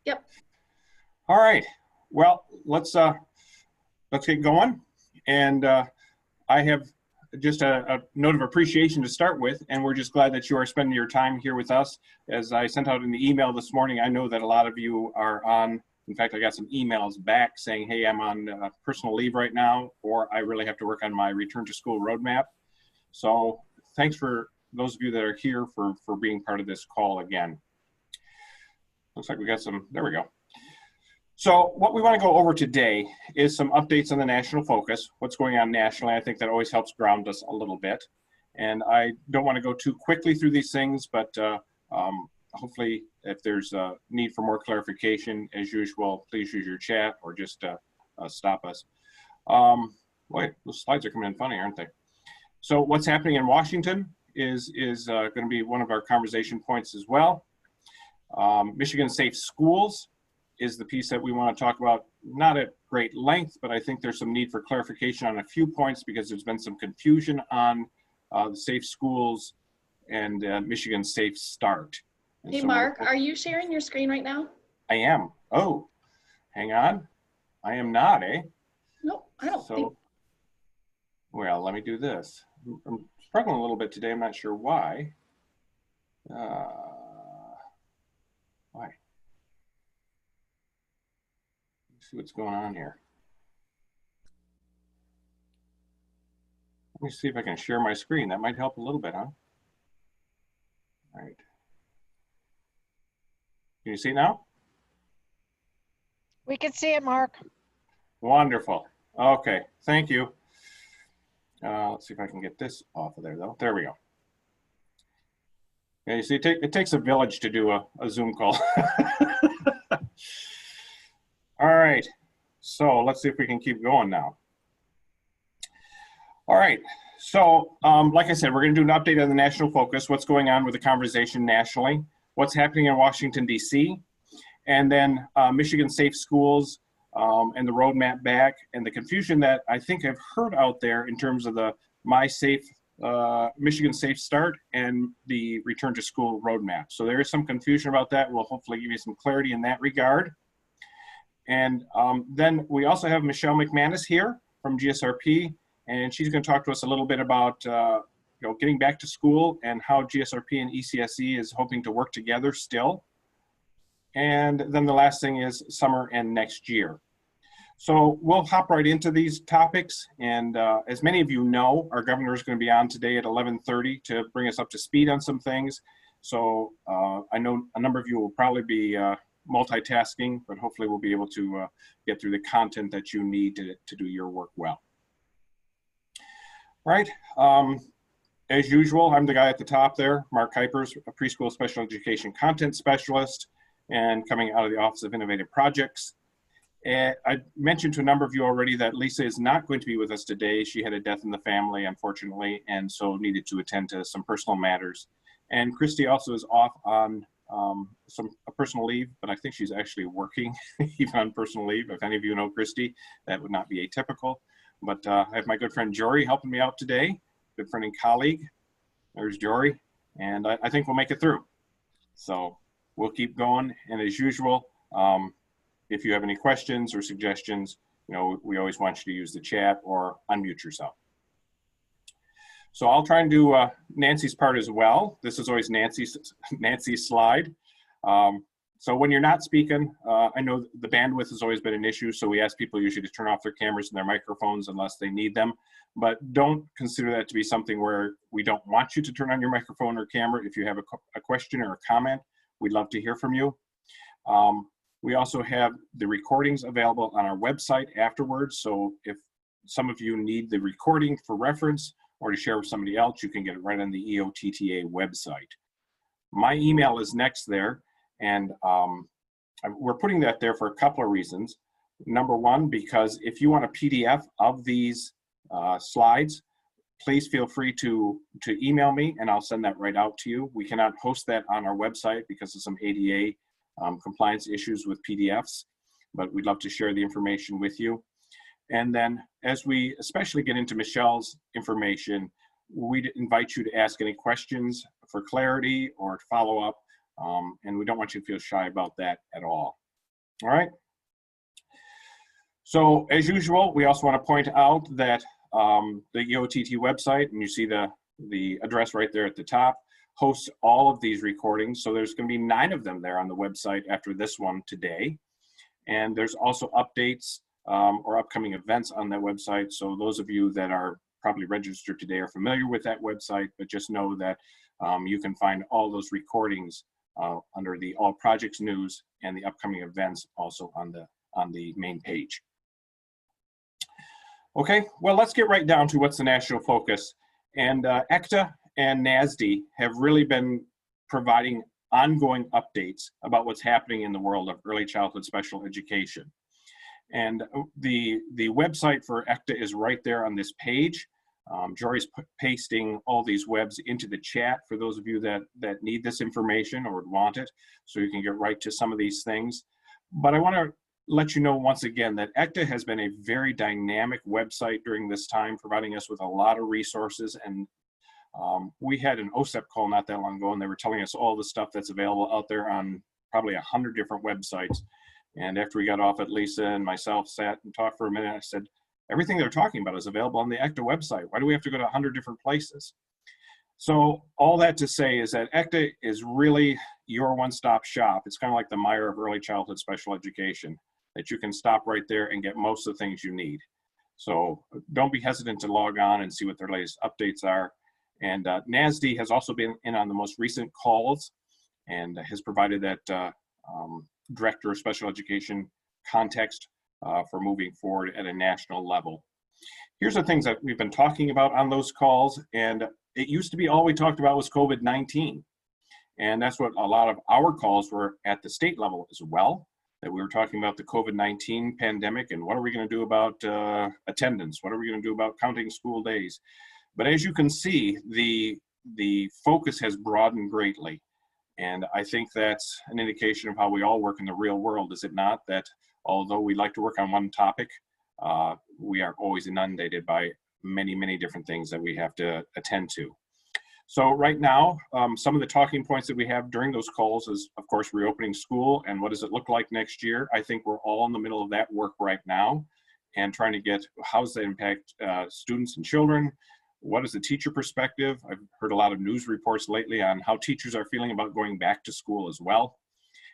Yep. All right. Well, let's get going. And I have just a note of appreciation to start with, and we're just glad that you are spending your time here with us. As I sent out in the email this morning, I know that a lot of you are on. In fact, I got some emails back saying, "Hey, I'm on personal leave right now, or I really have to work on my return to school roadmap." So, thanks for those of you that are here for being part of this call again. Looks like we got some. There we go. So what we want to go over today is some updates on the national focus, what's going on nationally. I think that always helps ground us a little bit. And I don't want to go too quickly through these things, but hopefully if there's a need for more clarification, as usual, please use your chat or just stop us. Wait, those slides are coming in funny, aren't they? So what's happening in Washington is going to be one of our conversation points as well. Michigan Safe Schools is the piece that we want to talk about, not at great length, but I think there's some need for clarification on a few points because there's been some confusion on the safe schools and Michigan Safe Start. And Hey, so Mark, are you sharing your screen right now? I am. Oh, hang on. I am not, eh? Nope, I don't think. Well, let me do this. I'm struggling a little bit today. I'm not sure why. Why? See what's going on here. Let me see if I can share my screen. That might help a little bit, huh? All right. Can you see now? We can see it, Mark. Wonderful. Okay, thank you. Let's see if I can get this off of there, though. There we go. Yeah, you see, it takes a village to do a Zoom call. All right, so let's see if we can keep going now. All right, so like I said, we're going to do an update on the national focus, what's going on with the conversation nationally, what's happening in Washington, D.C., and then Michigan Safe Schools and the roadmap back, and the confusion that I think I've heard out there in terms of the Michigan Safe Start and the return to school roadmap. So there is some confusion about that. We'll hopefully give you some clarity in that regard. And then we also have Michelle McManus here from GSRP, and she's going to talk to us a little bit about getting back to school and how GSRP and ECSE is hoping to work together still. And then the last thing is summer and next year. So we'll hop right into these topics. And as many of you know, our governor is going to be on today at 11:30 to bring us up to speed on some things. So I know a number of you will probably be multitasking, but hopefully we'll be able to get through the content that you need to do your work well. All right. As usual, I'm the guy at the top there, Mark Kuipers, a preschool special education content specialist and coming out of the Office of Innovative Projects. And I mentioned to a number of you already that Lisa is not going to be with us today. She had a death in the family, unfortunately, and so needed to attend to some personal matters. And Christy also is off on a personal leave, but I think she's actually working even on personal leave. If any of you know Christy, that would not be atypical. But I have my good friend Jory helping me out today, good friend and colleague. There's Jory, and I think we'll make it through. So we'll keep going, and as usual, if you have any questions or suggestions, we always want you to use the chat or unmute yourself. So I'll try and do Nancy's part as well. This is always Nancy's slide. So when you're not speaking, I know the bandwidth has always been an issue, so we ask people usually to turn off their cameras and their microphones unless they need them. But don't consider that to be something where we don't want you to turn on your microphone or camera. If you have a question or a comment, we'd love to hear from you. We also have the recordings available on our website afterwards. So if some of you need the recording for reference or to share with somebody else, you can get it right on the EOTTA website. My email is next there, and we're putting that there for a couple of reasons. Number one, because if you want a PDF of these slides, please feel free to email me and I'll send that right out to you. We cannot host that on our website because of some ADA compliance issues with PDFs, but we'd love to share the information with you. And then as we especially get into Michelle's information, we'd invite you to ask any questions for clarity or to follow up, and we don't want you to feel shy about that at all. All right. So as usual, we also want to point out that the EOTT website, and you see the address right there at the top, hosts all of these recordings. So there's going to be 9 of them there on the website after this one today. And there's also updates or upcoming events on that website. So those of you that are probably registered today are familiar with that website, but just know that you can find all those recordings under the All Projects News and the upcoming events also on the main page. Okay, well, let's get right down to what's the national focus. And ECTA and NASD have really been providing ongoing updates about what's happening in the world of early childhood special education. And the website for ECTA is right there on this page. Jory's pasting all these webs into the chat for those of you that need this information or would want it, so you can get right to some of these things. But I want to let you know once again that ECTA has been a very dynamic website during this time, providing us with a lot of resources. And we had an OSEP call not that long ago, and they were telling us all the stuff that's available out there on probably 100 different websites. And after we got off it, Lisa and myself sat and talked for a minute. I said, everything they're talking about is available on the ECTA website. Why do we have to go to 100 different places? So all that to say is that ECTA is really your one-stop shop. It's kind of like the Meijer of early childhood special education, that you can stop right there and get most of the things you need. So don't be hesitant to log on and see what their latest updates are. And NASD has also been in on the most recent calls and has provided that Director of Special Education context for moving forward at a national level. Here's the things that we've been talking about on those calls, and it used to be all we talked about was COVID-19. And that's what a lot of our calls were at the state level as well, that we were talking about the COVID-19 pandemic and what are we going to do about attendance? What are we going to do about counting school days? But as you can see, the focus has broadened greatly. And I think that's an indication of how we all work in the real world, is it not? That although we like to work on one topic, we are always inundated by many, many different things that we have to attend to. So right now, some of the talking points that we have during those calls is, of course, reopening school and what does it look like next year. I think we're all in the middle of that work right now and trying to get how does that impact students and children. What is the teacher perspective? I've heard a lot of news reports lately on how teachers are feeling about going back to school as well.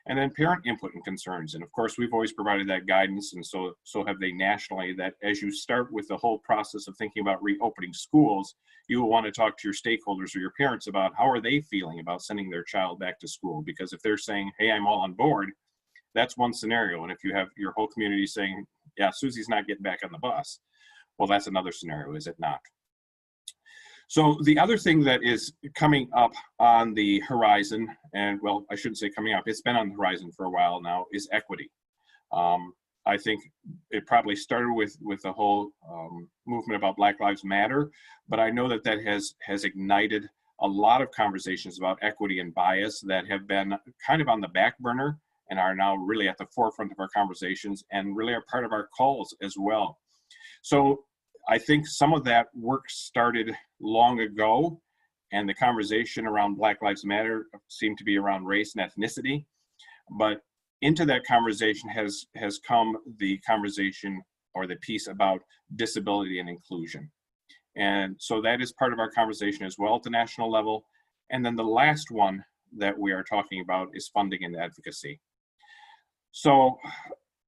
And then parent input and concerns. And of course, we've always provided that guidance, and so have they nationally, that as you start with the whole process of thinking about reopening schools, you will want to talk to your stakeholders or your parents about how are they feeling about sending their child back to school. Because if they're saying, hey, I'm all on board, that's one scenario. And if you have your whole community saying, yeah, Susie's not getting back on the bus, well, that's another scenario, is it not? So the other thing that is coming up on the horizon, and well, I shouldn't say coming up, it's been on the horizon for a while now, is equity. I think it probably started with the whole movement about Black Lives Matter, but I know that that has ignited a lot of conversations about equity and bias that have been kind of on the back burner and are now really at the forefront of our conversations and really are part of our calls as well. So I think some of that work started long ago, and the conversation around Black Lives Matter seemed to be around race and ethnicity. But into that conversation has come the conversation or the piece about disability and inclusion. And so that is part of our conversation as well at the national level. And then the last one that we are talking about is funding and advocacy. So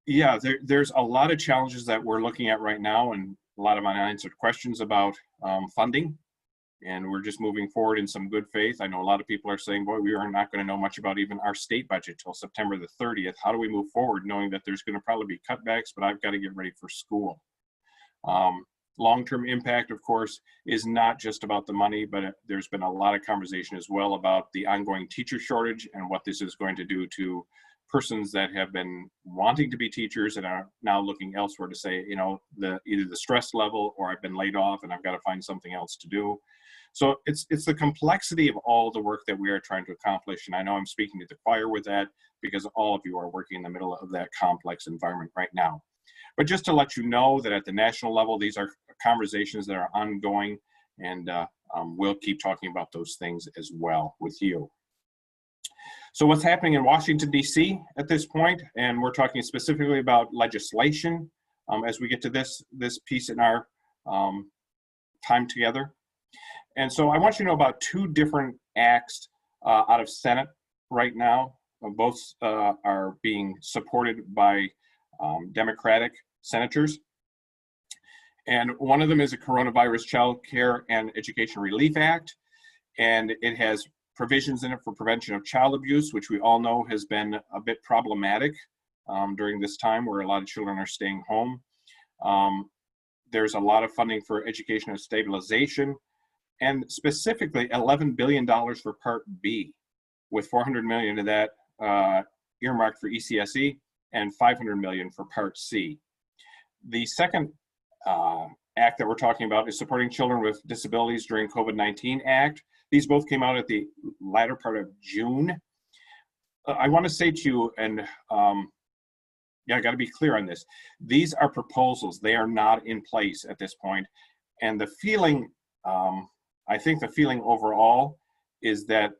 yeah, there's a lot of challenges that we're looking at right now, and a lot of unanswered questions about funding, and we're just moving forward in some good faith. I know a lot of people are saying, boy, we are not going to know much about even our state budget till September the 30th. How do we move forward knowing that there's going to probably be cutbacks, but I've got to get ready for school? Long-term impact, of course, is not just about the money, but there's been a lot of conversation as well about the ongoing teacher shortage and what this is going to do to persons that have been wanting to be teachers and are now looking elsewhere to say, you know, either the stress level or I've been laid off and I've got to find something else to do. So it's the complexity of all the work that we are trying to accomplish. And I know I'm speaking to the choir with that because all of you are working in the middle of that complex environment right now. But just to let you know that at the national level, these are conversations that are ongoing, and we'll keep talking about those things as well with you. So what's happening in Washington, D.C. at this point, and we're talking specifically about legislation as we get to this piece in our time together. And so I want you to know about two different acts out of Senate right now. Both are being supported by Democratic senators. And one of them is a Coronavirus Child Care and Education Relief Act. And it has provisions in it for prevention of child abuse, which we all know has been a bit problematic during this time where a lot of children are staying home. There's a lot of funding for educational stabilization, and specifically $11 billion for Part B, with $400 million of that earmarked for ECSE and $500 million for Part C. The second act that we're talking about is supporting children with disabilities during COVID-19 Act. These both came out at the latter part of June. I want to say to you, and yeah, I got to be clear on this. These are proposals. They are not in place at this point. And the feeling, I think the feeling overall is that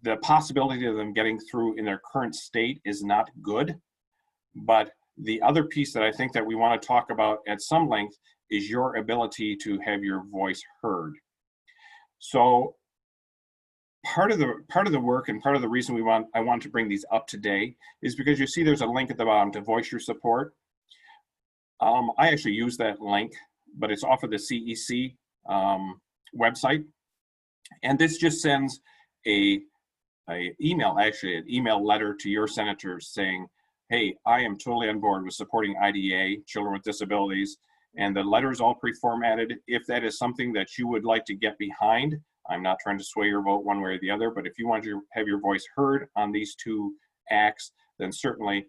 the possibility of them getting through in their current state is not good. But the other piece that I think that we want to talk about at some length is your ability to have your voice heard. So part of the work and part of the reason I want to bring these up today is because you see there's a link at the bottom to voice your support. I actually use that link, but it's off of the CEC website. And this just sends an email letter to your senators saying, hey, I am totally on board with supporting IDEA, children with disabilities, and the letter is all pre-formatted. If that is something that you would like to get behind, I'm not trying to sway your vote one way or the other, but if you want to have your voice heard on these two acts, then certainly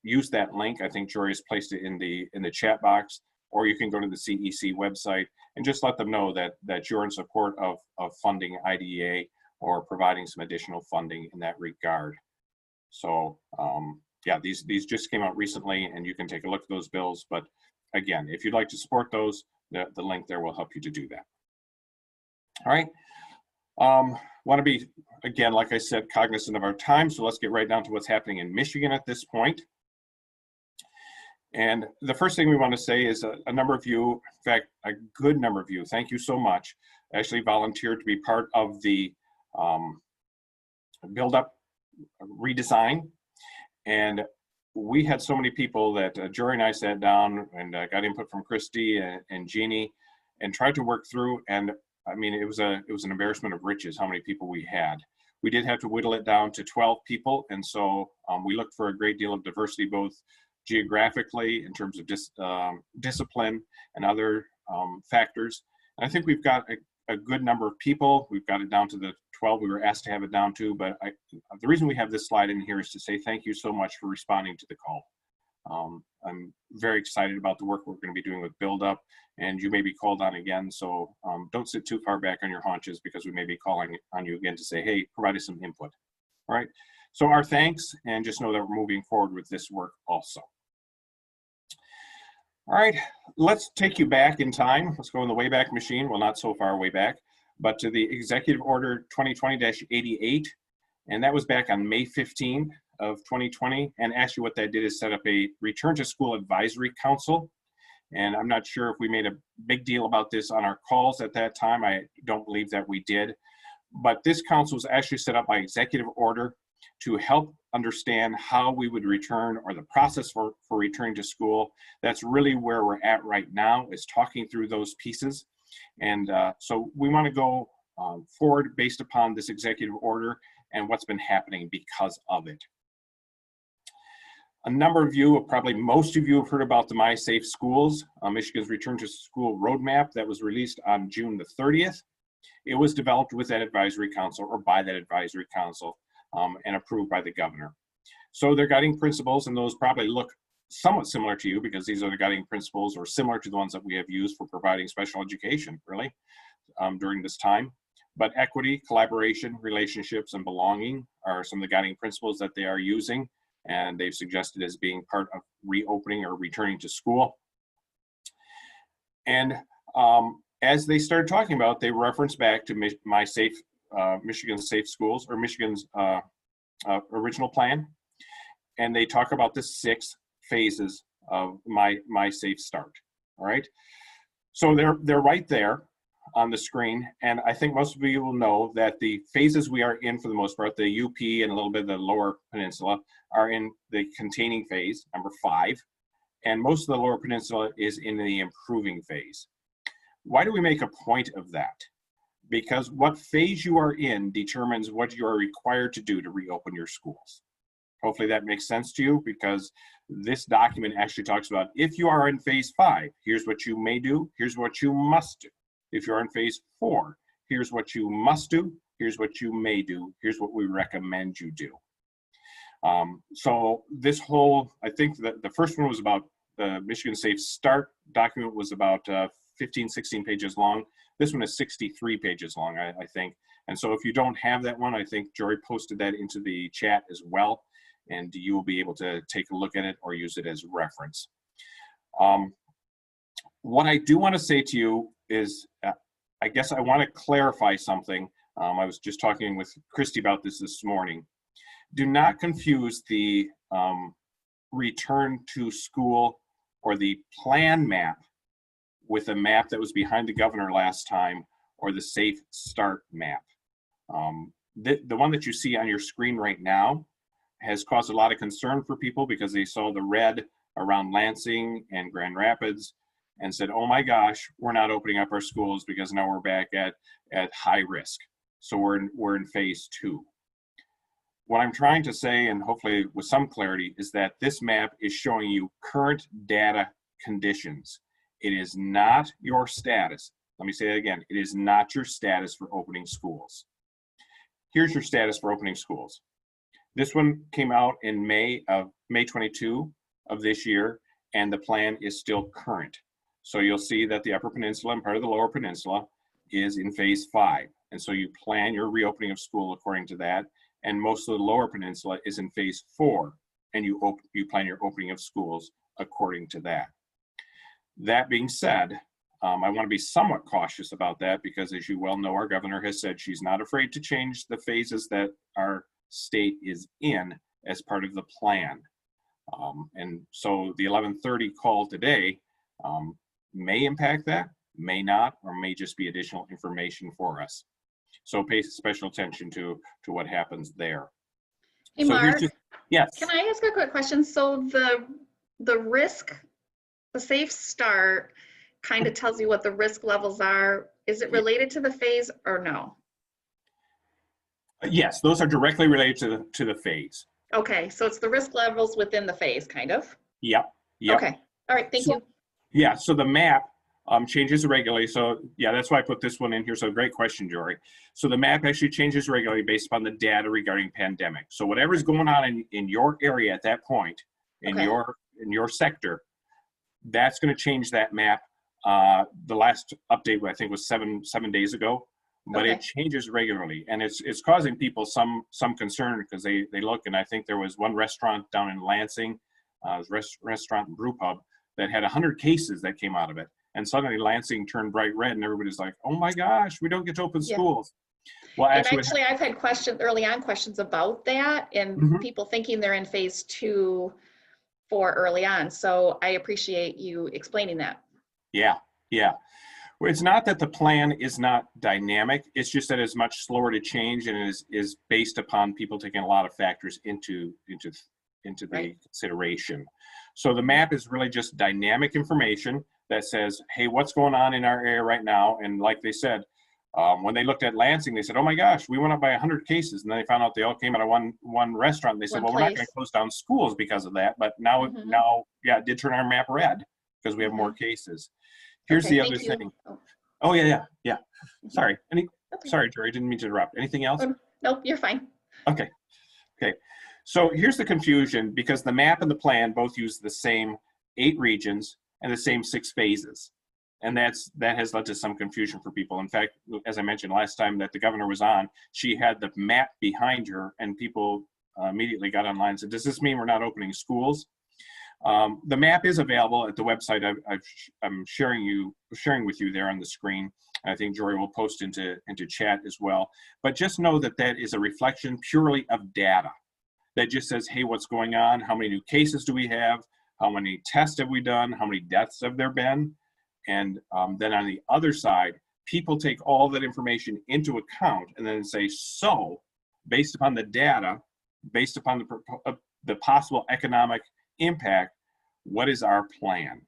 use that link. I think Jory has placed it in the chat box, or you can go to the CEC website and just let them know that you're in support of funding IDEA or providing some additional funding in that regard. So yeah, these just came out recently, and you can take a look at those bills. But again, if you'd like to support those, the link there will help you to do that. All right. Want to be, again, like I said, cognizant of our time. So let's get right down to what's happening in Michigan at this point. And the first thing we want to say is a number of you, in fact, a good number of you, thank you so much, actually volunteered to be part of the build-up redesign. And we had so many people that Jory and I sat down and got input from Christy and Jeannie and tried to work through. And I mean, it was an embarrassment of riches how many people we had. We did have to whittle it down to 12 people. And so we looked for a great deal of diversity, both geographically in terms of discipline and other factors. And I think we've got a good number of people. We've got it down to the 12 we were asked to have it down to, but the reason we have this slide in here is to say thank you so much for responding to the call. I'm very excited about the work we're going to be doing with Build Up, and you may be called on again, so don't sit too far back on your haunches because we may be calling on you again to say, hey, provide us some input. All right, so our thanks, and just know that we're moving forward with this work also. All right, let's take you back in time. Let's go in the Wayback Machine. Well, not so far way back, but to the Executive Order 2020-88. And that was back on May 15th of 2020. And actually what that did is set up a Return to School Advisory Council. And I'm not sure if we made a big deal about this on our calls at that time. I don't believe that we did. But this council was actually set up by executive order to help understand how we would return, or the process for returning to school. That's really where we're at right now, is talking through those pieces. And so we want to go forward based upon this executive order and what's been happening because of it. A number of you, probably most of you, have heard about the My Safe Schools, Michigan's Return to School Roadmap that was released on June the 30th. It was developed with that advisory council, or by that advisory council, and approved by the governor. So their guiding principles, and those probably look somewhat similar to you because these are the guiding principles, or similar to the ones that we have used for providing special education, really, during this time. But equity, collaboration, relationships, and belonging are some of the guiding principles that they are using, and they've suggested as being part of reopening or returning to school. And as they started talking about, they referenced back to Michigan's Safe Schools, or Michigan's original plan, and they talk about the 6 phases of my Safe Start. All right, so they're right there on the screen, and I think most of you will know that the phases we are in, for the most part, the UP and a little bit of the Lower Peninsula, are in the containing phase, number 5, and most of the Lower Peninsula is in the improving phase. Why do we make a point of that? Because what phase you are in determines what you are required to do to reopen your schools. Hopefully that makes sense to you, because this document actually talks about, if you are in phase 5, here's what you may do, here's what you must do. If you're in phase 4, here's what you must do, here's what you may do, here's what we recommend you do. So this whole, I think that the first one was about the Michigan Safe Start document was about 15, 16 pages long. This one is 63 pages long, I think. And so if you don't have that one, I think Jory posted that into the chat as well, and you will be able to take a look at it or use it as reference. What I do want to say to you is, I guess I want to clarify something. I was just talking with Christy about this morning. Do not confuse the return to school or the plan map with a map that was behind the governor last time, or the Safe Start map. The one that you see on your screen right now has caused a lot of concern for people, because they saw the red around Lansing and Grand Rapids and said, oh my gosh, we're not opening up our schools because now we're back at high risk. So we're in phase 2. What I'm trying to say, and hopefully with some clarity, is that this map is showing you current data conditions. It is not your status. Let me say that again. It is not your status for opening schools. Here's your status for opening schools. This one came out in May 22 of this year, and the plan is still current. So you'll see that the Upper Peninsula and part of the Lower Peninsula is in phase 5. And so you plan your reopening of school according to that. And most of the Lower Peninsula is in phase 4, and you plan your opening of schools according to that. That being said, I want to be somewhat cautious about that, because as you well know, our governor has said she's not afraid to change the phases that our state is in as part of the plan. And so the 11:30 call today may impact that, may not, or may just be additional information for us. So pay special attention to what happens there. Hey, so Mark, yes. Can I ask a quick question? So the risk, the Safe Start kind of tells you what the risk levels are. Is it related to the phase or no? Yes, those are directly related to the phase. Okay, so it's the risk levels within the phase, kind of? Yep. Okay, all right, thank you. Yeah, so the map changes regularly. So yeah, that's why I put this one in here. So great question, Jory. So the map actually changes regularly based upon the data regarding pandemic. So whatever's going on in your area at that point, in your sector, that's going to change that map. The last update, I think, was seven days ago, but it changes regularly, and it's causing people some concern, because they look, and I think there was one restaurant down in Lansing, restaurant and brew pub, that had 100 cases that came out of it, and suddenly Lansing turned bright red, and everybody's like, oh my gosh, we don't get to open schools. Well, actually I've had questions about that, and people thinking they're in phase 2 for early on. So I appreciate you explaining that. Yeah. Well, it's not that the plan is not dynamic. It's just that it's much slower to change, and is based upon people taking a lot of factors into the consideration. So the map is really just dynamic information that says, hey, what's going on in our area right now? And like they said, when they looked at Lansing, they said, oh my gosh, we went up by 100 cases. And then they found out they all came out of one restaurant. And they said, well, we're not going to close down schools because of that. But now, it did turn our map red because we have more cases. Here's the other thing. Oh, yeah. Sorry. Sorry, Jerry, didn't mean to interrupt. Anything else? Nope, you're fine. Okay. So here's the confusion, because the map and the plan both use the same 8 regions and the same 6 phases. And that has led to some confusion for people. In fact, as I mentioned last time that the governor was on, she had the map behind her, and people immediately got online and said, does this mean we're not opening schools? The map is available at the website I'm sharing with you there on the screen. I think Jory will post into chat as well. But just know that is a reflection purely of data. that just says, hey, what's going on? How many new cases do we have? How many tests have we done? How many deaths have there been? And then on the other side, people take all that information into account and then say, so based upon the data, based upon the possible economic impact, what is our plan?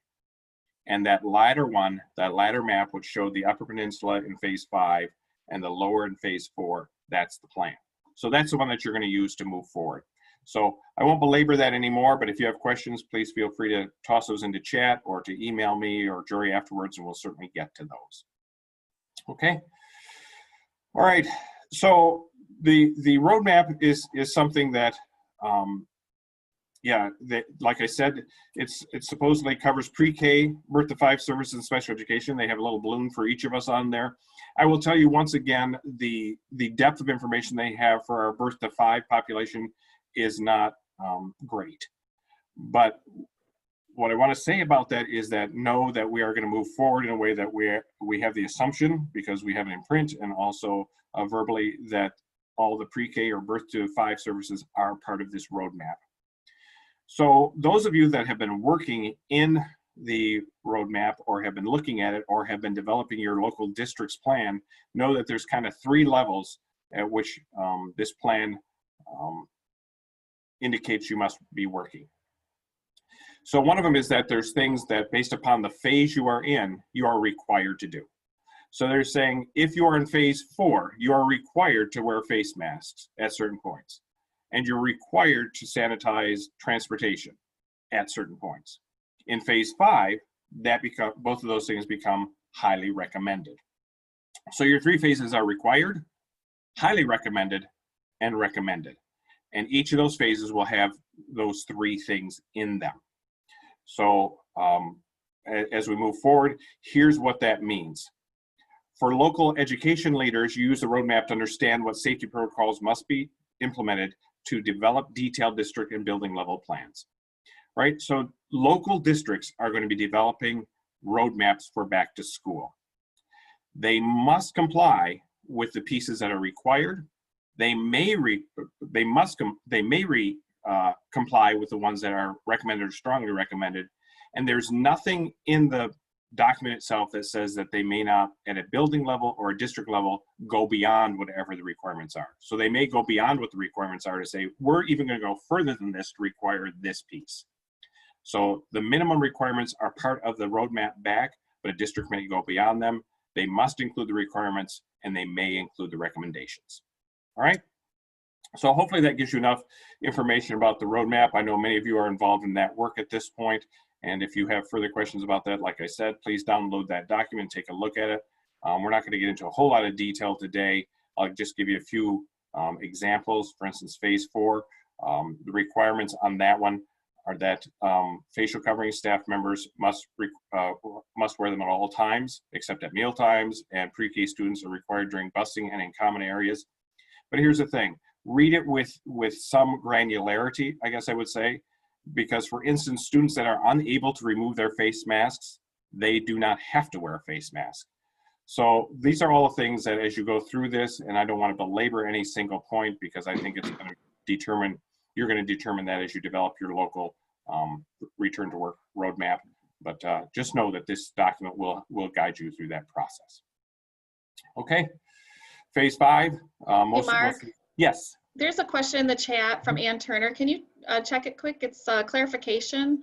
And that latter one, that latter map, which showed the Upper Peninsula in phase 5 and the lower in phase 4, that's the plan. So that's the one that you're going to use to move forward. So I won't belabor that anymore, but if you have questions, please feel free to toss those into chat or to email me or Jory afterwards, and we'll certainly get to those. Okay. All right. So the roadmap is something that, like I said, it supposedly covers pre-K, birth to 5 services and special education. They have a little balloon for each of us on there. I will tell you once again, the depth of information they have for our birth to 5 population is not great. But what I want to say about that is that know that we are going to move forward in a way that we have the assumption, because we have it in print and also verbally, that all the pre-K or birth to 5 services are part of this roadmap. So those of you that have been working in the roadmap or have been looking at it or have been developing your local district's plan know that there's kind of 3 levels at which this plan indicates you must be working. So one of them is that there's things that based upon the phase you are in, you are required to do. So they're saying if you are in phase 4, you are required to wear face masks at certain points. And you're required to sanitize transportation at certain points. In phase 5, both of those things become highly recommended. So your 3 phases are required, highly recommended, and recommended. And each of those phases will have those 3 things in them. So as we move forward, here's what that means. For local education leaders, you use the roadmap to understand what safety protocols must be implemented to develop detailed district and building level plans, right? So local districts are going to be developing roadmaps for back to school. They must comply with the pieces that are required. They may comply with the ones that are recommended or strongly recommended. And there's nothing in the document itself that says that they may not, at a building level or a district level, go beyond whatever the requirements are. So they may go beyond what the requirements are to say, we're even going to go further than this to require this piece. So the minimum requirements are part of the roadmap back, but a district may go beyond them. They must include the requirements and they may include the recommendations. All right. So hopefully that gives you enough information about the roadmap. I know many of you are involved in that work at this point. And if you have further questions about that, like I said, please download that document, take a look at it. We're not going to get into a whole lot of detail today. I'll just give you a few examples. For instance, phase 4, the requirements on that one are that facial covering staff members must wear them at all times, except at meal times, and pre-K students are required during busing and in common areas. But here's the thing, read it with some granularity, I guess I would say, because for instance, students that are unable to remove their face masks, they do not have to wear a face mask. So these are all things that as you go through this, and I don't want to belabor any single point because I think it's going to determine, you're going to determine that as you develop your local return to work roadmap. But just know that this document will guide you through that process. Okay, phase 5. Mark? Yes. There's a question in the chat from Ann Turner. Can you check it quick? It's clarification.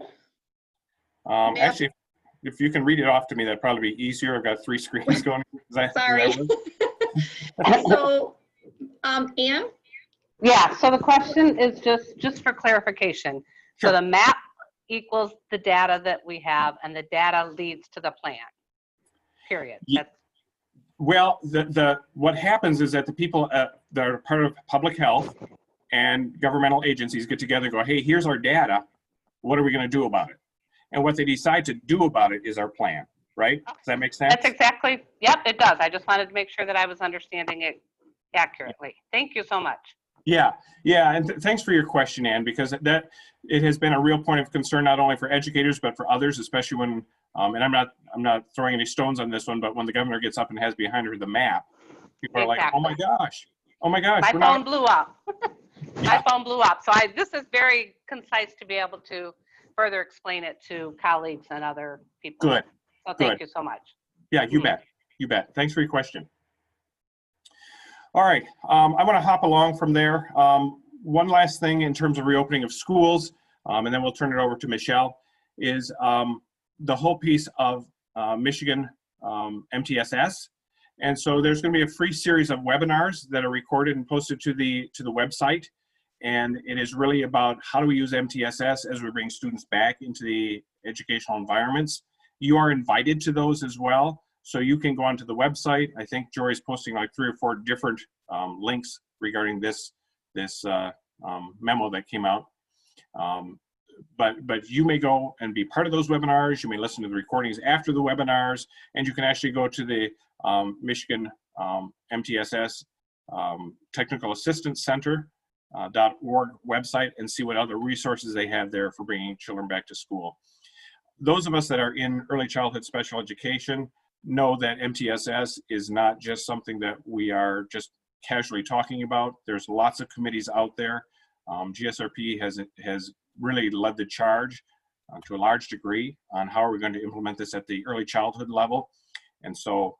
Actually, if you can read it off to me, that'd probably be easier. I've got 3 screens going. Sorry. So, Ann? Yeah, so the question is just for clarification. Sure. So the map equals the data that we have, and the data leads to the plan, period. Yeah. Well, what happens is that the people that are part of public health and governmental agencies get together and go, hey, here's our data. What are we going to do about it? And what they decide to do about it is our plan, right? Does that make sense? That's exactly, yep, it does. I just wanted to make sure that I was understanding it accurately. Thank you so much. Yeah, and thanks for your question, Ann, because it has been a real point of concern not only for educators but for others, especially when and I'm not throwing any stones on this one, but when the governor gets up and has behind her the map, people are like, oh my gosh, my phone blew up. My phone blew up. So this is very concise to be able to further explain it to colleagues and other people. Good. So thank you so much. Yeah, you bet. You bet. Thanks for your question. All right, I want to hop along from there. One last thing in terms of reopening of schools, and then we'll turn it over to Michelle, is the whole piece of Michigan MTSS. And so there's going to be a free series of webinars that are recorded and posted to the website. And it is really about how do we use MTSS as we bring students back into the educational environments. You are invited to those as well. So you can go onto the website. I think Jory's posting like 3 or 4 different links regarding this memo that came out. But you may go and be part of those webinars. You may listen to the recordings after the webinars, and you can actually go to the Michigan MTSS Technical Assistance Center .org website and see what other resources they have there for bringing children back to school. Those of us that are in early childhood special education know that MTSS is not just something that we are just casually talking about. There's lots of committees out there. GSRP has really led the charge to a large degree on how are we going to implement this at the early childhood level. And so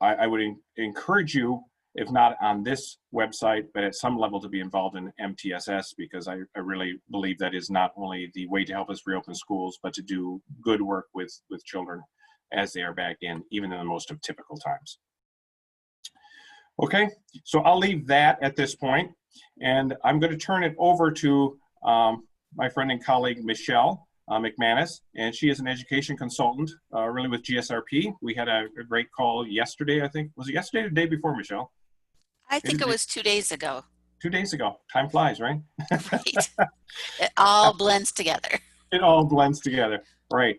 I would encourage you, if not on this website, but at some level to be involved in MTSS, because I really believe that is not only the way to help us reopen schools, but to do good work with children as they are back in, even in the most of typical times. Okay, so I'll leave that at this point, and I'm going to turn it over to my friend and colleague, Michelle McManus, and she is an education consultant, really with GSRP. We had a great call yesterday, I think. Was it yesterday or the day before, Michelle? I think it was 2 days ago. 2 days ago. Time flies, right? Right. It all blends together. It all blends together, right.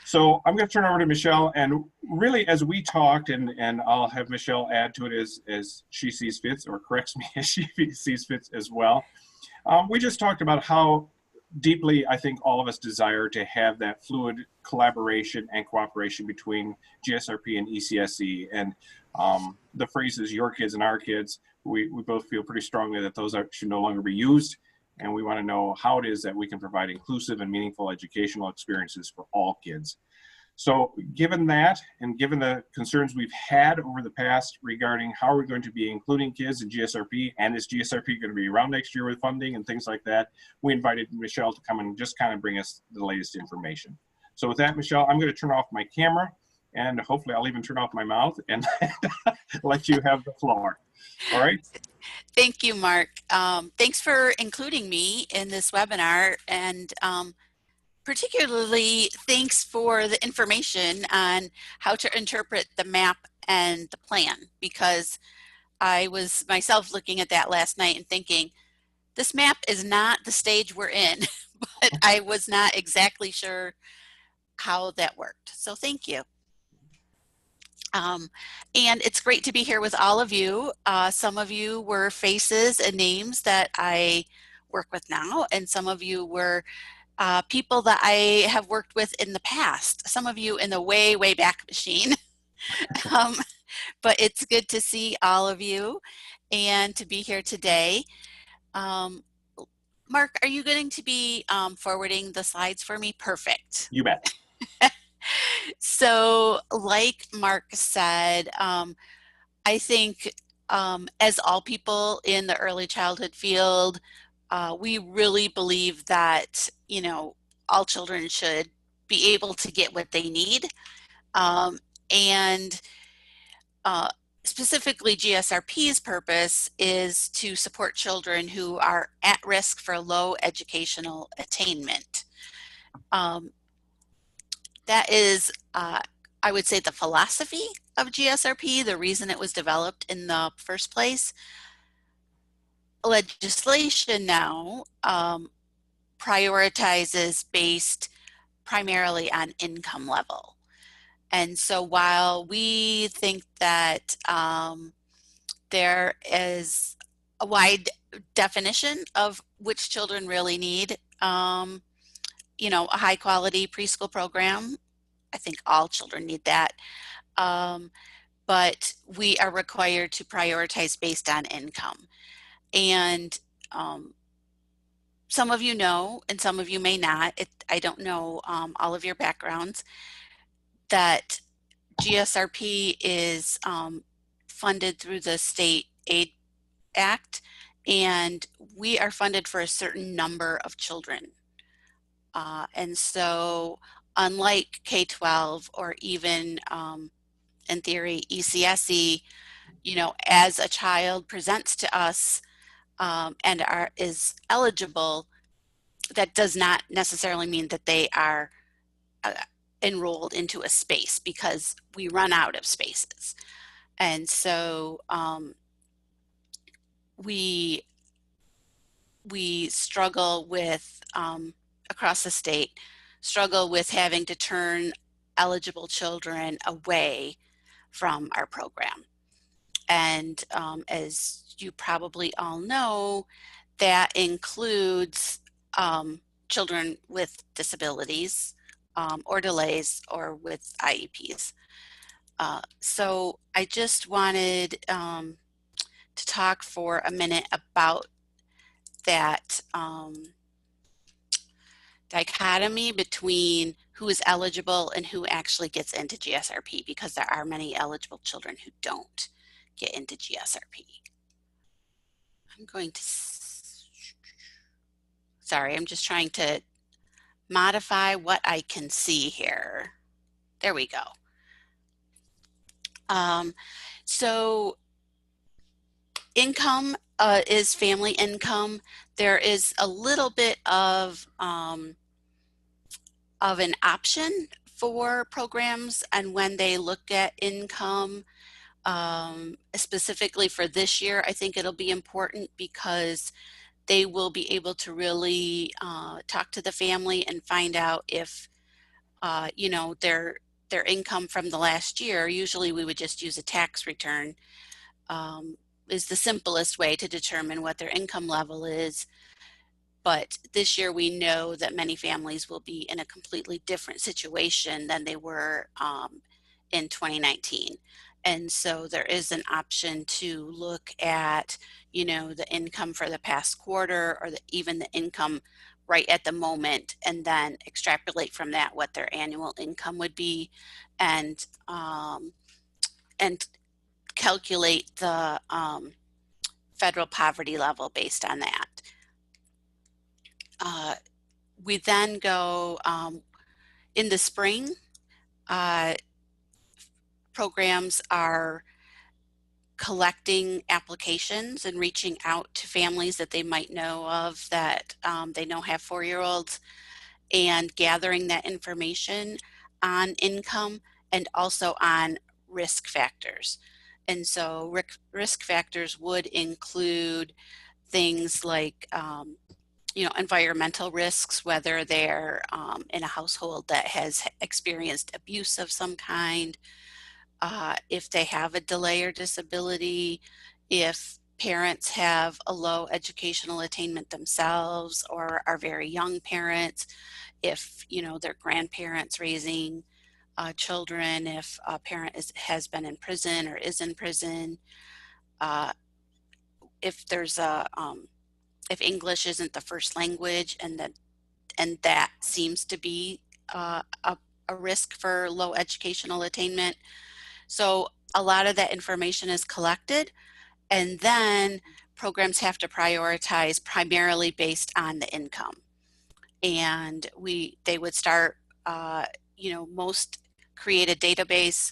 So I'm going to turn over to Michelle, and really as we talked, and I'll have Michelle add to it as she sees fit, or corrects me as she sees fit as well. We just talked about how deeply I think all of us desire to have that fluid collaboration and cooperation between GSRP and ECSE, and the phrases your kids and our kids, we both feel pretty strongly that those should no longer be used. And we want to know how it is that we can provide inclusive and meaningful educational experiences for all kids. So given that, and given the concerns we've had over the past regarding how are we going to be including kids in GSRP, and is GSRP going to be around next year with funding and things like that, we invited Michelle to come and just kind of bring us the latest information. So with that, Michelle, I'm going to turn off my camera, and hopefully I'll even turn off my mouth and let you have the floor. All right. Thank you, Mark. Thanks for including me in this webinar, and particularly thanks for the information on how to interpret the map and the plan, because I was myself looking at that last night and thinking, this map is not the stage we're in, but I was not exactly sure how that worked. So thank you. And it's great to be here with all of you. Some of you were faces and names that I work with now, and some of you were people that I have worked with in the past, some of you in the way, way back machine. But it's good to see all of you and to be here today. Mark, are you going to be forwarding the slides for me? Perfect. You bet. So like Mark said, I think as all people in the early childhood field, we really believe that, you know, all children should be able to get what they need. And specifically GSRP's purpose is to support children who are at risk for low educational attainment. That is, I would say, the philosophy of GSRP, the reason it was developed in the first place. Legislation now prioritizes based primarily on income level. And so while we think that there is a wide definition of which children really need, you know, a high quality preschool program, I think all children need that. But we are required to prioritize based on income. And some of you know, and some of you may not. I don't know all of your backgrounds, that GSRP is funded through the State Aid Act, and we are funded for a certain number of children. And so unlike K-12 or even in theory ECSE, you know, as a child presents to us and is eligible, that does not necessarily mean that they are enrolled into a space, because we run out of spaces. And so we struggle with, across the state, struggle with having to turn eligible children away from our program. And as you probably all know, that includes children with disabilities or delays or with IEPs. So I just wanted to talk for a minute about that dichotomy between who is eligible and who actually gets into GSRP, because there are many eligible children who don't get into GSRP. I'm going to, sorry, I'm just trying to modify what I can see here. There we go. So income is family income. There is a little bit of an option for programs and when they look at income. Specifically for this year, I think it'll be important because they will be able to really talk to the family and find out if, you know, their income from the last year. Usually we would just use a tax return, is the simplest way to determine what their income level is. But this year we know that many families will be in a completely different situation than they were in 2019. And so there is an option to look at, you know, the income for the past quarter, or even the income right at the moment, and then extrapolate from that what their annual income would be, and calculate the federal poverty level based on that. We then go in the spring. Programs are collecting applications and reaching out to families that they might know of that they know have 4-year-olds, and gathering that information on income and also on risk factors. And so risk factors would include things like you know, environmental risks, whether they're in a household that has experienced abuse of some kind, if they have a delay or disability, if parents have a low educational attainment themselves or are very young parents, if, you know, they're grandparents raising children, if a parent has been in prison or is in prison, if there's a if English isn't the first language, and that seems to be a risk for low educational attainment. So a lot of that information is collected, and then programs have to prioritize primarily based on the income. And they would start, you know, most create a database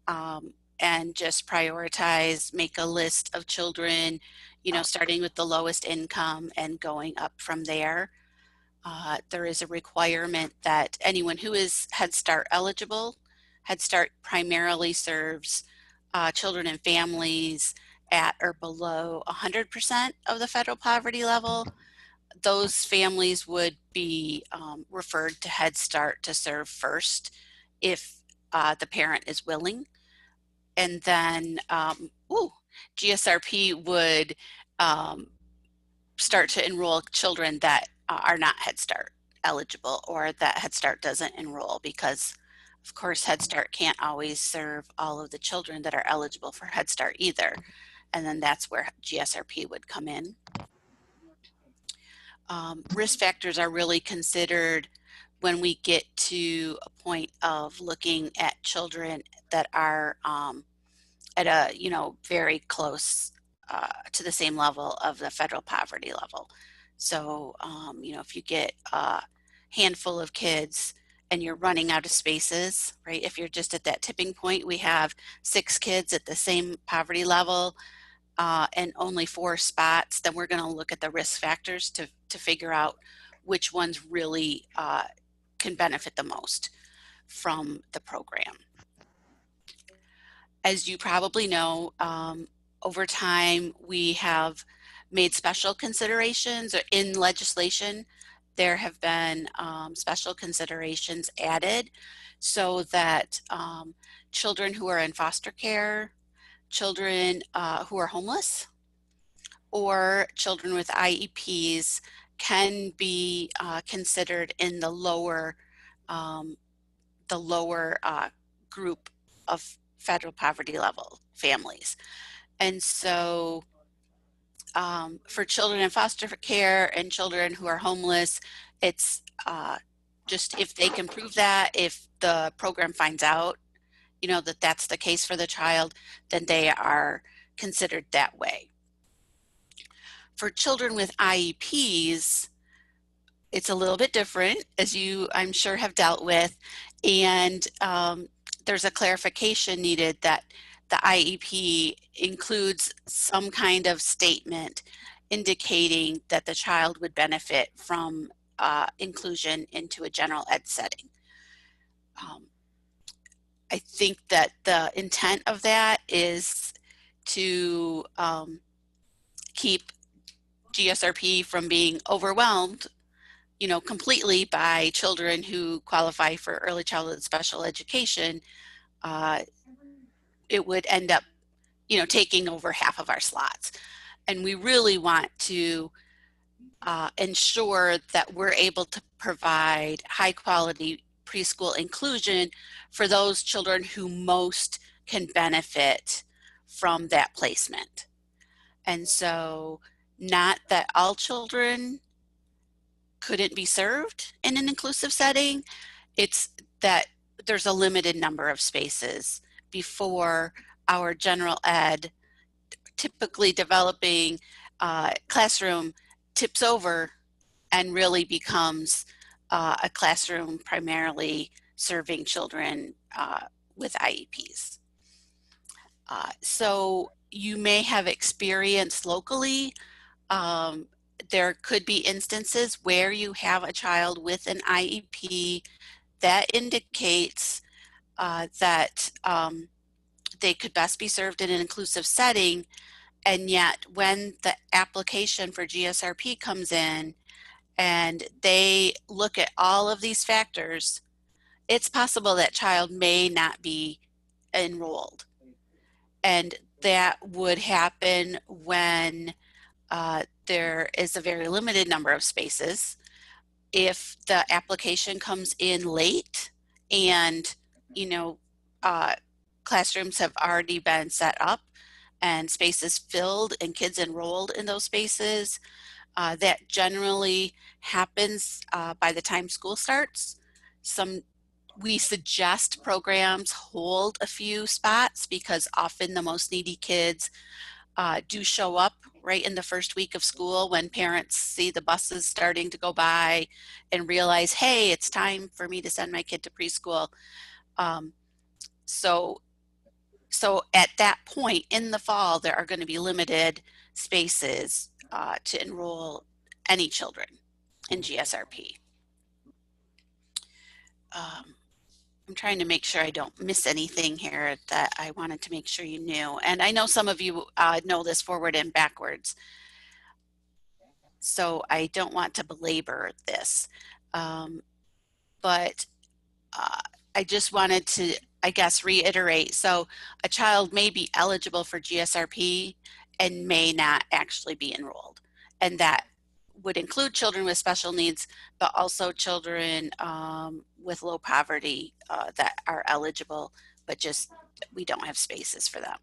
and just prioritize, make a list of children, you know, starting with the lowest income and going up from there. There is a requirement that anyone who is Head Start eligible, Head Start primarily serves children and families at or below 100% of the federal poverty level. Those families would be referred to Head Start to serve first if the parent is willing. And then GSRP would start to enroll children that are not Head Start eligible, or that Head Start doesn't enroll, because of course Head Start can't always serve all of the children that are eligible for Head Start either. and then that's where GSRP would come in. Risk factors are really considered when we get to a point of looking at children that are at a, very close to the same level of the federal poverty level. So, if you get a handful of kids and you're running out of spaces, right? If you're just at that tipping point, we have 6 kids at the same poverty level and only 4 spots, then we're going to look at the risk factors to figure out which ones really can benefit the most from the program. As you probably know, over time we have made special considerations, or in legislation there have been special considerations added so that children who are in foster care, children who are homeless, or children with IEPs can be considered in the lower group of federal poverty level families. And so for children in foster care and children who are homeless, it's just if they can prove that, if the program finds out, that that's the case for the child, then they are considered that way. For children with IEPs, it's a little bit different, as you, I'm sure, have dealt with, and there's a clarification needed that the IEP includes some kind of statement indicating that the child would benefit from inclusion into a general ed setting. I think that the intent of that is to keep GSRP from being overwhelmed, completely by children who qualify for early childhood special education. It would end up, taking over half of our slots. And we really want to ensure that we're able to provide high quality preschool inclusion for those children who most can benefit from that placement. And so, not that all children couldn't be served in an inclusive setting, it's that there's a limited number of spaces before our general ed, typically developing classroom, tips over and really becomes a classroom primarily serving children with IEPs. So you may have experienced locally, there could be instances where you have a child with an IEP that indicates that they could best be served in an inclusive setting, and yet when the application for GSRP comes in and they look at all of these factors, it's possible that child may not be enrolled. And that would happen when there is a very limited number of spaces. If the application comes in late and, classrooms have already been set up and spaces filled and kids enrolled in those spaces, that generally happens by the time school starts. We suggest programs hold a few spots because often the most needy kids do show up right in the first week of school when parents see the buses starting to go by and realize, hey, it's time for me to send my kid to preschool. So at that point in the fall, there are going to be limited spaces to enroll any children in GSRP. I'm trying to make sure I don't miss anything here that I wanted to make sure you knew. And I know some of you know this forward and backwards, so I don't want to belabor this. But I just wanted to, I guess, reiterate. So a child may be eligible for GSRP and may not actually be enrolled. And that would include children with special needs, but also children with low poverty that are eligible, but just we don't have spaces for them.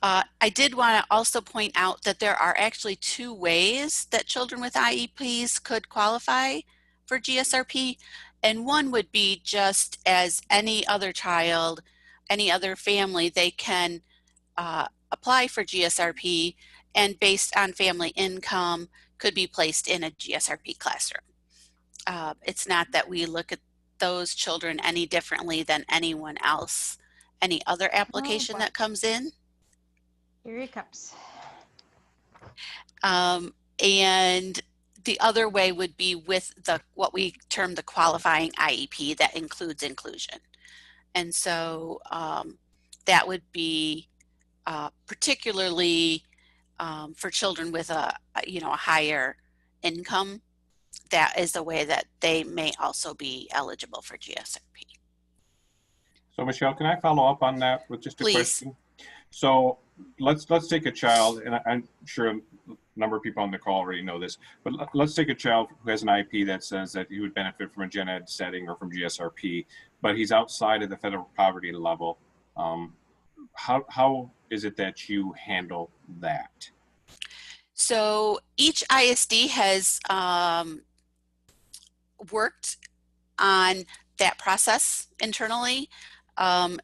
I did want to also point out that there are actually two ways that children with IEPs could qualify for GSRP. And one would be just as any other child, any other family, they can apply for GSRP and based on family income could be placed in a GSRP classroom. It's not that we look at those children any differently than anyone else, any other application that comes in. Here he comes. And the other way would be with the what we term the qualifying IEP that includes inclusion. And so that would be particularly for children with a higher income. That is the way that they may also be eligible for GSRP. So Michelle, can I follow up on that with just a Please. question? So let's take a child, and I'm sure a number of people on the call already know this, but let's take a child who has an IEP that says that he would benefit from a gen ed setting or from GSRP, but he's outside of the federal poverty level. How is it that you handle that? So each ISD has worked on that process internally.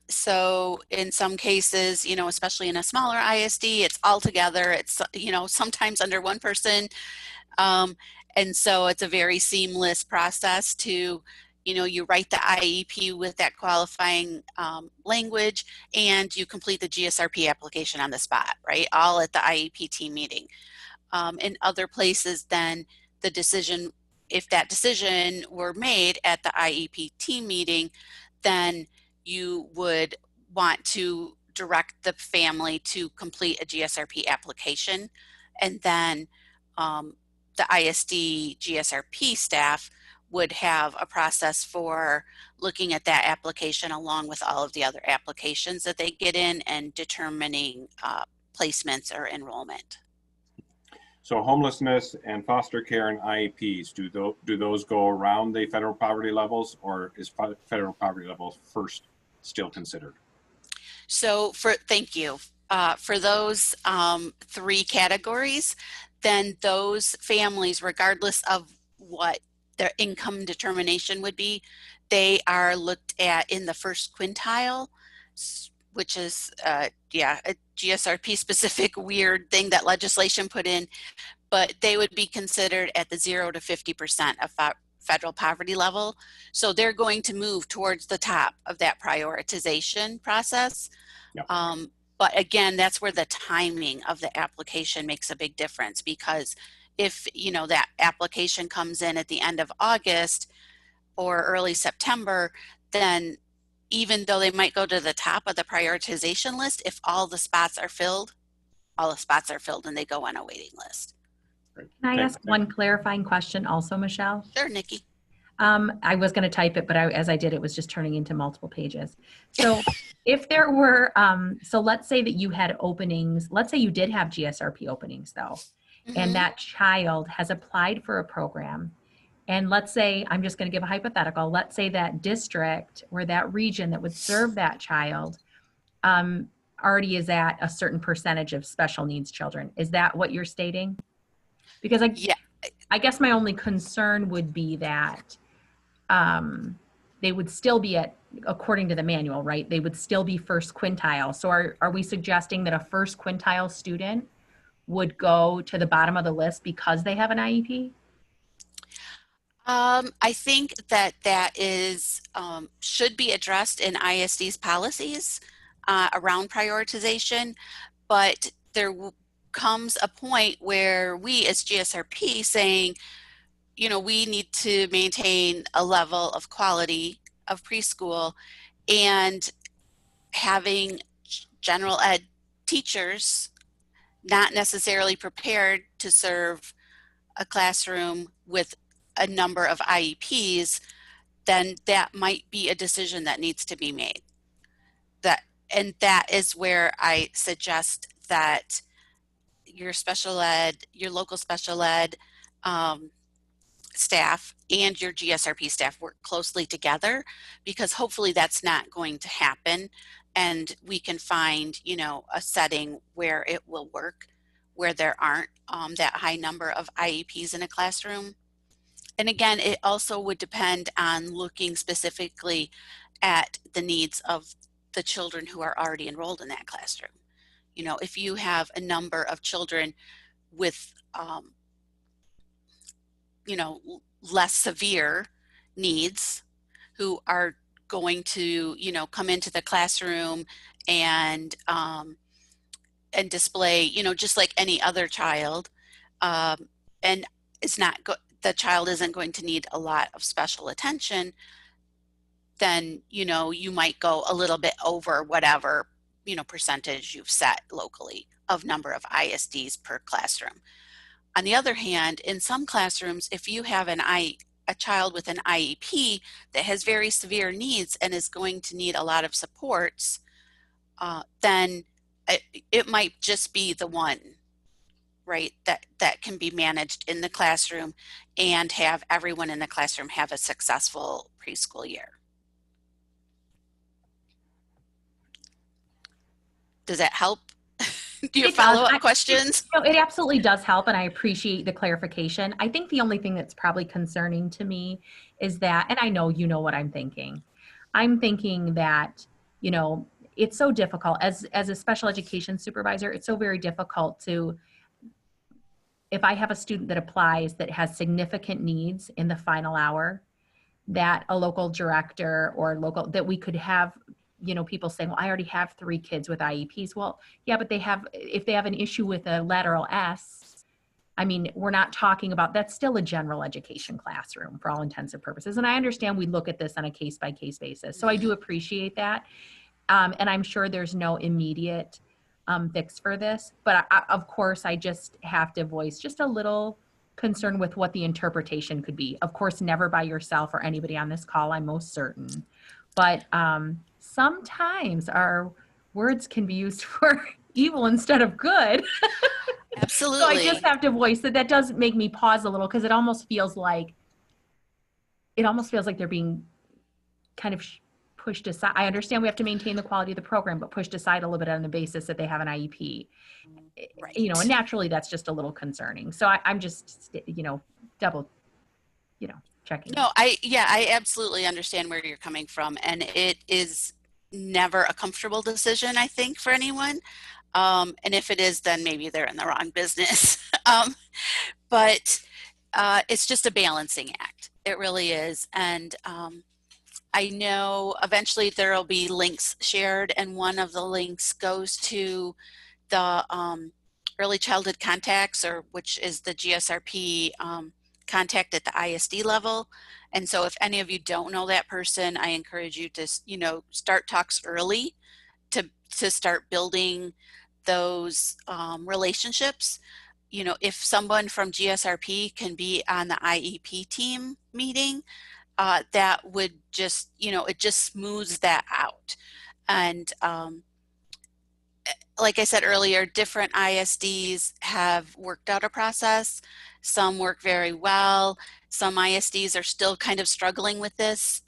So in some cases, especially in a smaller ISD, it's all together. It's, sometimes under one person. And so it's a very seamless process to, you write the IEP with that qualifying language and you complete the GSRP application on the spot, right? All at the IEP team meeting. In other places, then the decision, if that decision were made at the IEP team meeting, then you would want to direct the family to complete a GSRP application. And then the ISD GSRP staff would have a process for looking at that application along with all of the other applications that they get in and determining placements or enrollment. So homelessness and foster care and IEPs, do those go around the federal poverty levels, or is federal poverty levels first still considered? So thank you. For those three categories, then those families, regardless of what their income determination would be, they are looked at in the first quintile, which is, a GSRP specific weird thing that legislation put in, but they would be considered at the 0 to 50% of federal poverty level. So they're going to move towards the top of that prioritization process. Yep. But again, that's where the timing of the application makes a big difference, because if that application comes in at the end of August or early September, then even though they might go to the top of the prioritization list, if all the spots are filled, all the spots are filled and they go on a waiting list. Great. Can I ask one clarifying question also, Michelle? Sure, Nikki. I was going to type it, but as I did, it was just turning into multiple pages. So if there were, so let's say that you had openings, let's say you did have GSRP openings though, and that child has applied for a program. And let's say, I'm just going to give a hypothetical, let's say that district or that region that would serve that child already is at a certain percentage of special needs children. Is that what you're stating? Because I guess my only concern would be that they would still be at, according to the manual, right? They would still be first quintile. So are we suggesting that a first quintile student would go to the bottom of the list because they have an IEP? I think that is should be addressed in ISD's policies around prioritization, but there comes a point where we as GSRP saying, we need to maintain a level of quality of preschool, and having general ed teachers not necessarily prepared to serve a classroom with a number of IEPs, then that might be a decision that needs to be made. And that is where I suggest that your special ed, your local special ed staff and your GSRP staff work closely together, because hopefully that's not going to happen, and we can find, you know, a setting where it will work, where there aren't that high number of IEPs in a classroom. And again, it also would depend on looking specifically at the needs of the children who are already enrolled in that classroom. You know, if you have a number of children with, you know, less severe needs who are going to, you know, come into the classroom and display, you know, just like any other child, and it's not the child isn't going to need a lot of special attention, then, you know, you might go a little bit over whatever, you know, percentage you've set locally of number of ISDs per classroom. On the other hand, in some classrooms, if you have a child with an IEP that has very severe needs and is going to need a lot of supports, then it might just be the one, right, that can be managed in the classroom and have everyone in the classroom have a successful preschool year. Does that help? Do you have follow-up questions? No, it absolutely does help, and I appreciate the clarification. I think the only thing that's probably concerning to me is that, and I know you know what I'm thinking. I'm thinking that, you know, it's so difficult as a special education supervisor, it's so very difficult to, if I have a student that applies that has significant needs in the final hour, that a local director or local, that we could have, you know, people saying, well, I already have 3 kids with IEPs. Well, yeah, but if they have an issue with a lateral S, I mean, we're not talking about, that's still a general education classroom for all intents and purposes. And I understand we look at this on a case-by-case basis. So I do appreciate that. And I'm sure there's no immediate fix for this, but of course, I just have to voice just a little concern with what the interpretation could be. Of course, never by yourself or anybody on this call, I'm most certain. But sometimes our words can be used for evil instead of good. Absolutely. So I just have to voice that. That does make me pause a little, because it almost feels like they're being kind of pushed aside. I understand we have to maintain the quality of the program, but pushed aside a little bit on the basis that they have an IEP. Right. You know, and naturally that's just a little concerning. So I'm just, you know, double, you know, checking. No, I absolutely understand where you're coming from, and it is never a comfortable decision, I think, for anyone. And if it is, then maybe they're in the wrong business. But it's just a balancing act. It really is. And I know eventually there will be links shared, and one of the links goes to the early childhood contacts, or which is the GSRP contact at the ISD level. And so if any of you don't know that person, I encourage you to, you know, start talks early to start building those relationships. You know, if someone from GSRP can be on the IEP team meeting, that would just, you know, it just smooths that out. And like I said earlier, different ISDs have worked out a process. Some work very well. Some ISDs are still kind of struggling with this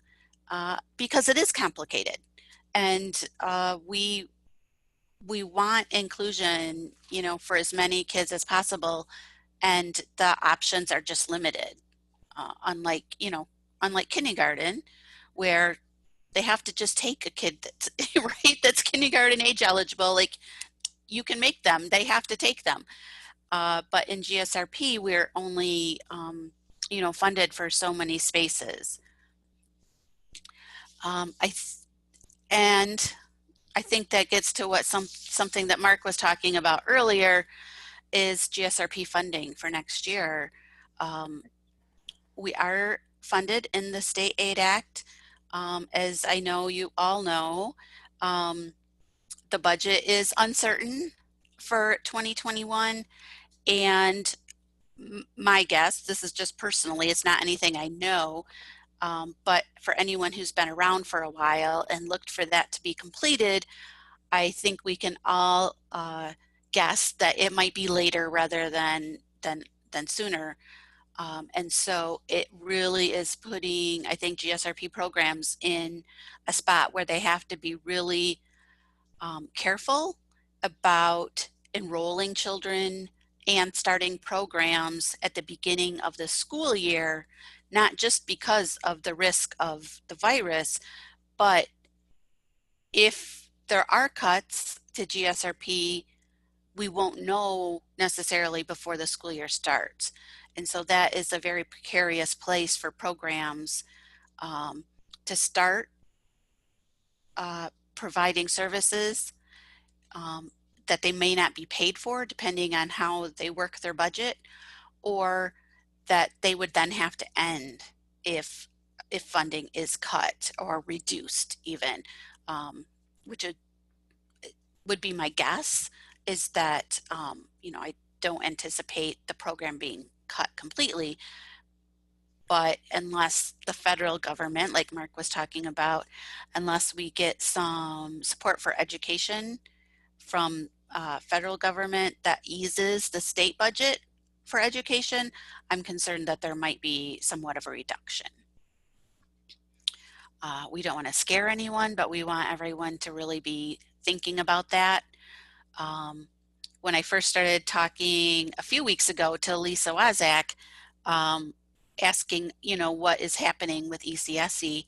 because it is complicated. And we want inclusion, you know, for as many kids as possible. And the options are just limited. Unlike kindergarten, where they have to just take a kid that's right, that's kindergarten age eligible. Like, you can make them, they have to take them. But in GSRP, we're only, you know, funded for so many spaces. And I think that gets to what something that Mark was talking about earlier is GSRP funding for next year. We are funded in the State Aid Act. As I know you all know, the budget is uncertain for 2021, and my guess, this is just personally, it's not anything I know, but for anyone who's been around for a while and looked for that to be completed, I think we can all guess that it might be later rather than sooner. And so it really is putting, I think, GSRP programs in a spot where they have to be really careful about enrolling children and starting programs at the beginning of the school year, not just because of the risk of the virus, but if there are cuts to GSRP, we won't know necessarily before the school year starts. And so that is a very precarious place for programs to start providing services that they may not be paid for depending on how they work their budget, or that they would then have to end if funding is cut or reduced even, which would be my guess, is that, I don't anticipate the program being cut completely, but unless the federal government, like Mark was talking about, unless we get some support for education from federal government that eases the state budget for education, I'm concerned that there might be somewhat of a reduction. We don't want to scare anyone, but we want everyone to really be thinking about that. When I first started talking a few weeks ago to Lisa Wazak, asking, what is happening with ECSE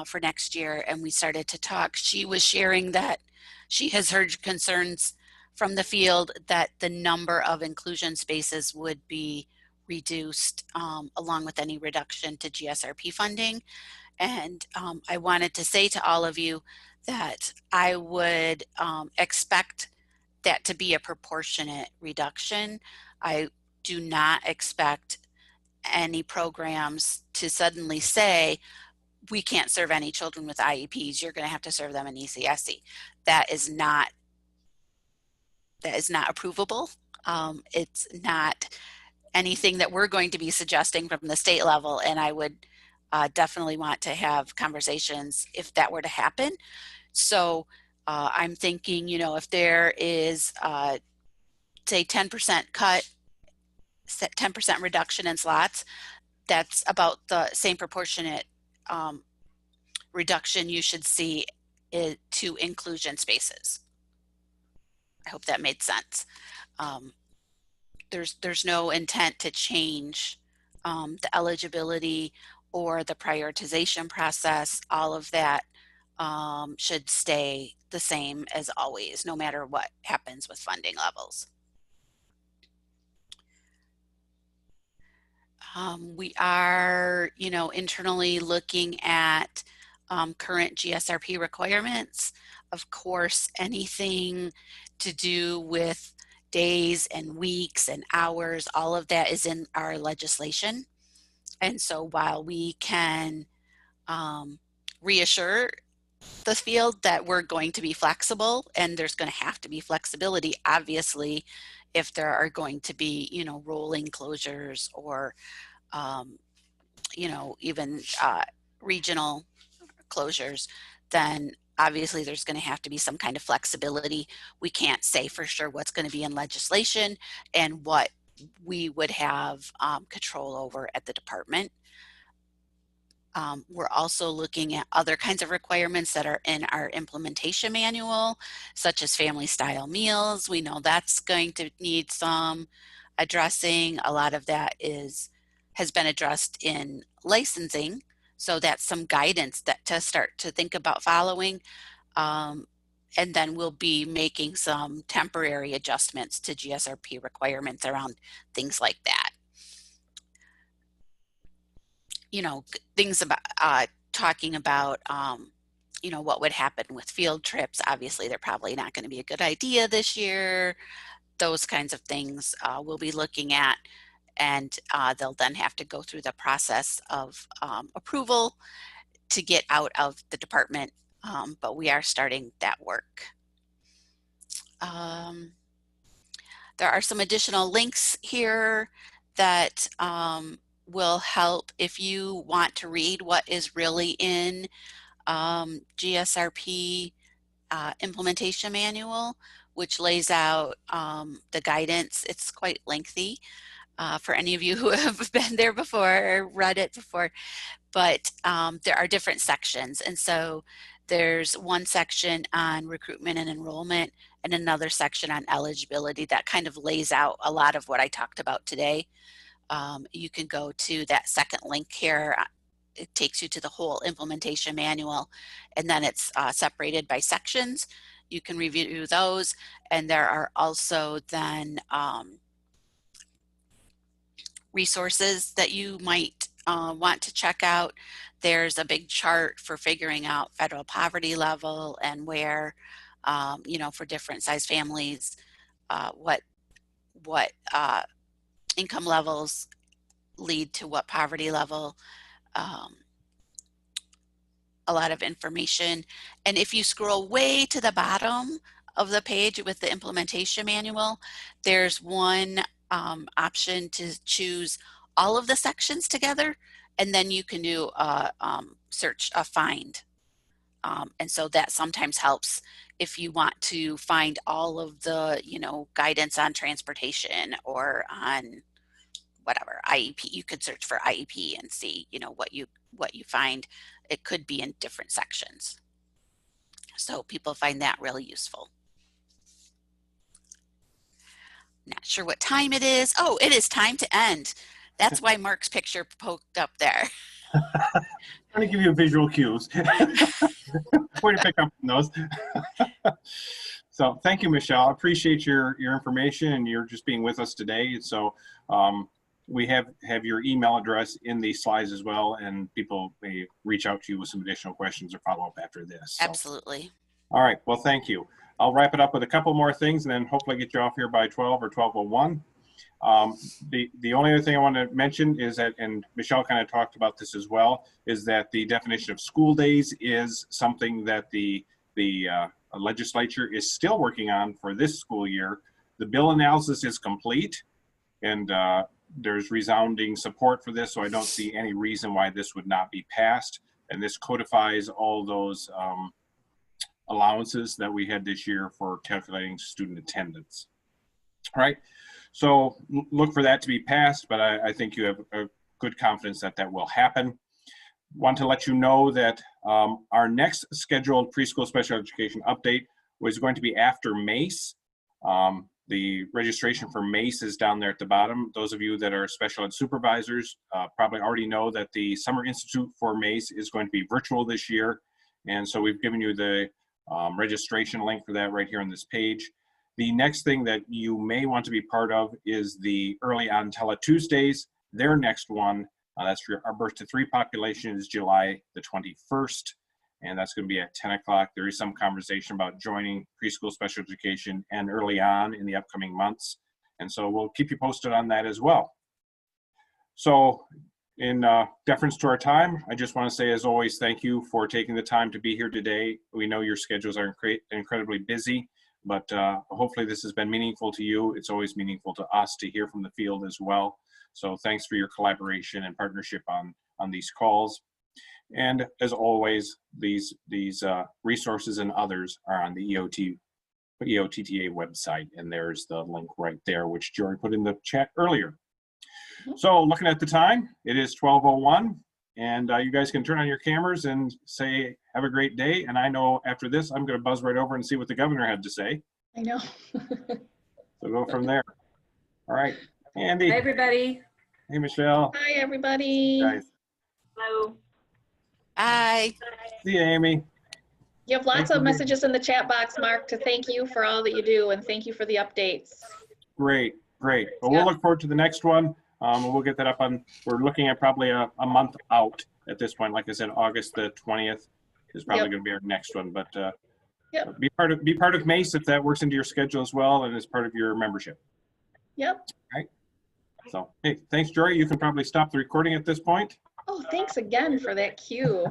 for next year, and we started to talk, she was sharing that she has heard concerns from the field that the number of inclusion spaces would be reduced along with any reduction to GSRP funding. And I wanted to say to all of you that I would expect that to be a proportionate reduction. I do not expect any programs to suddenly say, we can't serve any children with IEPs, you're going to have to serve them in ECSE. That is not approvable. It's not anything that we're going to be suggesting from the state level, and I would definitely want to have conversations if that were to happen. So I'm thinking, if there is, say, 10% cut, 10% reduction in slots, that's about the same proportionate reduction you should see to inclusion spaces. I hope that made sense. There's no intent to change the eligibility or the prioritization process. All of that should stay the same as always, no matter what happens with funding levels. We are, internally looking at current GSRP requirements. Of course, anything to do with days and weeks and hours, all of that is in our legislation. And so while we can reassure the field that we're going to be flexible, and there's going to have to be flexibility, obviously, if there are going to be, rolling closures or, even regional closures, then obviously there's going to have to be some kind of flexibility. We can't say for sure what's going to be in legislation and what we would have control over at the department. We're also looking at other kinds of requirements that are in our implementation manual, such as family style meals. We know that's going to need some addressing. A lot of that has been addressed in licensing. So that's some guidance that to start to think about following. And then we'll be making some temporary adjustments to GSRP requirements around things like that. Things about talking about, what would happen with field trips. Obviously, they're probably not going to be a good idea this year. Those kinds of things we'll be looking at, and they'll then have to go through the process of approval to get out of the department, but we are starting that work. There are some additional links here that will help if you want to read what is really in GSRP implementation manual, which lays out the guidance. It's quite lengthy for any of you who have been there before or read it before, but there are different sections. And so There's one section on recruitment and enrollment and another section on eligibility that kind of lays out a lot of what I talked about today. You can go to that second link here. It takes you to the whole implementation manual, and then it's separated by sections. You can review those, and there are also then resources that you might want to check out. There's a big chart for figuring out federal poverty level and where, you know, for different size families, what income levels lead to what poverty level. A lot of information. And if you scroll way to the bottom of the page with the implementation manual, there's one option to choose all of the sections together, and then you can do a search, a find. And so that sometimes helps if you want to find all of the, you know, guidance on transportation or on whatever IEP. You could search for IEP and see, you know, what you find. It could be in different sections. So people find that really useful. Not sure what time it is. Oh, it is time to end. That's why Mark's picture poked up there. Trying to give you visual cues. Way to pick up on those. So thank you, Michelle. I appreciate your information and your just being with us today. So we have your email address in these slides as well, and people may reach out to you with some additional questions or follow up after this. So. Absolutely. All right, well, thank you. I'll wrap it up with a couple more things and then hopefully get you off here by 12 or 12:01. The only other thing I want to mention is that, and Michelle kind of talked about this as well, is that the definition of school days is something that the legislature is still working on for this school year. The bill analysis is complete, and there's resounding support for this, so I don't see any reason why this would not be passed. And this codifies all those allowances that we had this year for calculating student attendance. All right, so look for that to be passed, but I think you have a good confidence that that will happen. Want to let you know that our next scheduled preschool special education update was going to be after MACE. The registration for MACE is down there at the bottom. Those of you that are special ed supervisors probably already know that the Summer Institute for MACE is going to be virtual this year. And so we've given you the registration link for that right here on this page. The next thing that you may want to be part of is the Early On Tele Tuesdays. Their next one, that's for our birth to 3 population, is July the 21st. And that's going to be at 10 o'clock. There is some conversation about joining preschool special education and early on in the upcoming months. And so we'll keep you posted on that as well. So in deference to our time, I just want to say, as always, thank you for taking the time to be here today. We know your schedules are incredibly busy, but hopefully this has been meaningful to you. It's always meaningful to us to hear from the field as well. So thanks for your collaboration and partnership on these calls. And as always, these resources and others are on the EOTTA website, and there's the link right there, which Jory put in the chat earlier. So looking at the time, it is 12:01, and you guys can turn on your cameras and say, have a great day. And I know after this, I'm going to buzz right over and see what the governor had to say. I know. So go from there. All right, Andy. Hi, everybody. Hey, Michelle. Hi, everybody. Guys. Hello. Bye. See you, Amy. You have lots of messages in the chat box, Mark, to thank you for all that you do, and thank you for the updates. Great, great. Well, we'll look forward to the next one. We'll get that up on, we're looking at probably a month out at this point. Like I said, August the 20th is probably going to be our next one, but be part of MACE if that works into your schedule as well and as part of your membership. Yep. All right. So, hey, thanks, Jory. You can probably stop the recording at this point. Oh, thanks again for that cue.